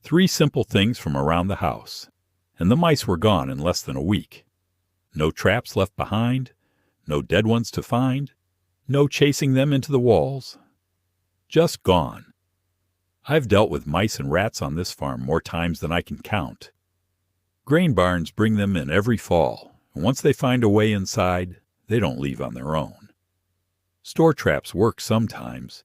3 simple things from around the house, and the mice were gone in less than a week. No traps left behind, no dead ones to find, no chasing them into the walls. Just gone. I've dealt with mice and rats on this farm more times than I can count. Grain barns bring them in every fall, and once they find a way inside, they don't leave on their own. Store traps work sometimes,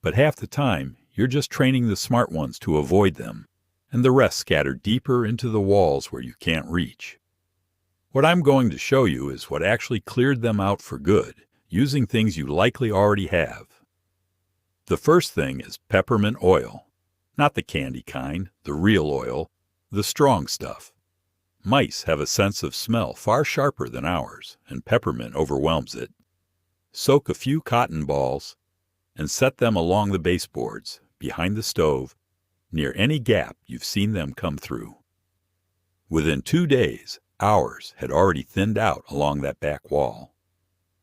but half the time you're just training the smart ones to avoid them, and the rest scatter deeper into the walls where you can't reach. What I'm going to show you is what actually cleared them out for good, using things you likely already have. The first thing is peppermint oil. Not the candy kind, the real oil, the strong stuff. Mice have a sense of smell far sharper than ours, and peppermint overwhelms it. Soak a few cotton balls and set them along the baseboards, behind the stove, near any gap you've seen them come through. Within 2 days, ours had already thinned out along that back wall.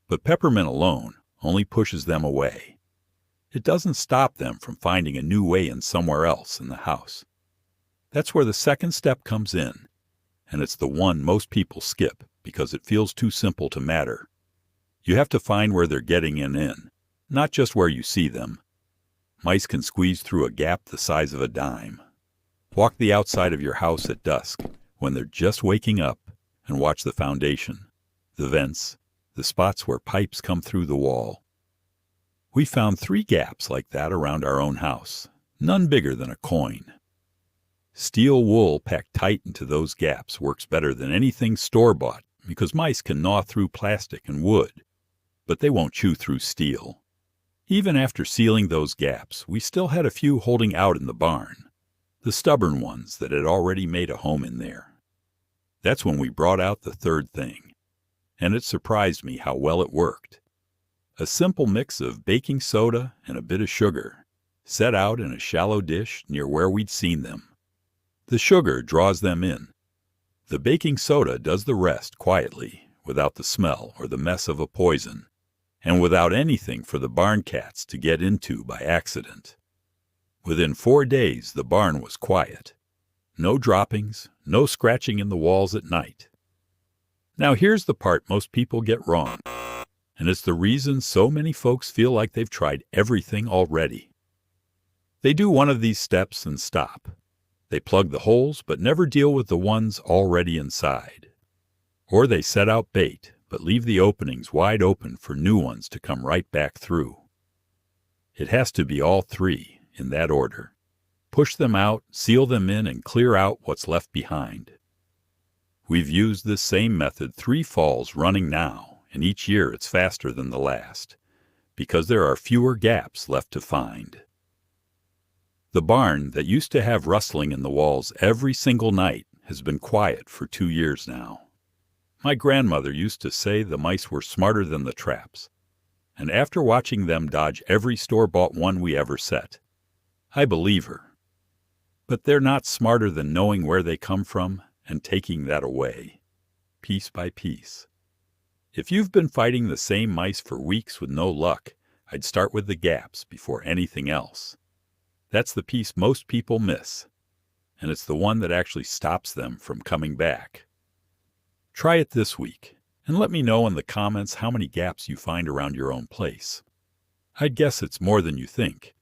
But peppermint alone only pushes them away. It doesn't stop them from finding a new way in somewhere else in the house. That's where the second step comes in, and it's the one most people skip because it feels too simple to matter. You have to find where they're getting in, not just where you see them. Mice can squeeze through a gap the size of a dime. Walk the outside of your house at dusk when they're just waking up and watch the foundation, the vents, the spots where pipes come through the wall. We found 3 gaps like that around our own house, none bigger than a coin. Steel wool packed tight into those gaps works better than anything store-bought because mice can gnaw through plastic and wood, but they won't chew through steel. Even after sealing those gaps, we still had a few holding out in the barn, the stubborn ones that had already made a home in there. That's when we brought out the third thing, and it surprised me how well it worked. A simple mix of baking soda and a bit of sugar, set out in a shallow dish near where we'd seen them. The sugar draws them in. The baking soda does the rest quietly, without the smell or the mess of a poison, and without anything for the barn cats to get into by accident. Within 4 days, the barn was quiet. No droppings, no scratching in the walls at night. Now here's the part most people get wrong, and it's the reason so many folks feel like they've tried everything already. They do one of these steps and stop. They plug the holes but never deal with the ones already inside. Or they set out bait but leave the openings wide open for new ones to come right back through. It has to be all 3, in that order. Push them out, seal them in, and clear out what's left behind. We've used this same method 3 falls running now, and each year it's faster than the last, because there are fewer gaps left to find. The barn that used to have rustling in the walls every single night has been quiet for 2 years now. My grandmother used to say the mice were smarter than the traps, and after watching them dodge every store-bought one we ever set, I believe her. But they're not smarter than knowing where they come from and taking that away, piece by piece. If you've been fighting the same mice for weeks with no luck, I'd start with the gaps before anything else. That's the piece most people miss, and it's the one that actually stops them from coming back. Try it this week, and let me know in the comments how many gaps you find around your own place. I'd guess it's more than you think,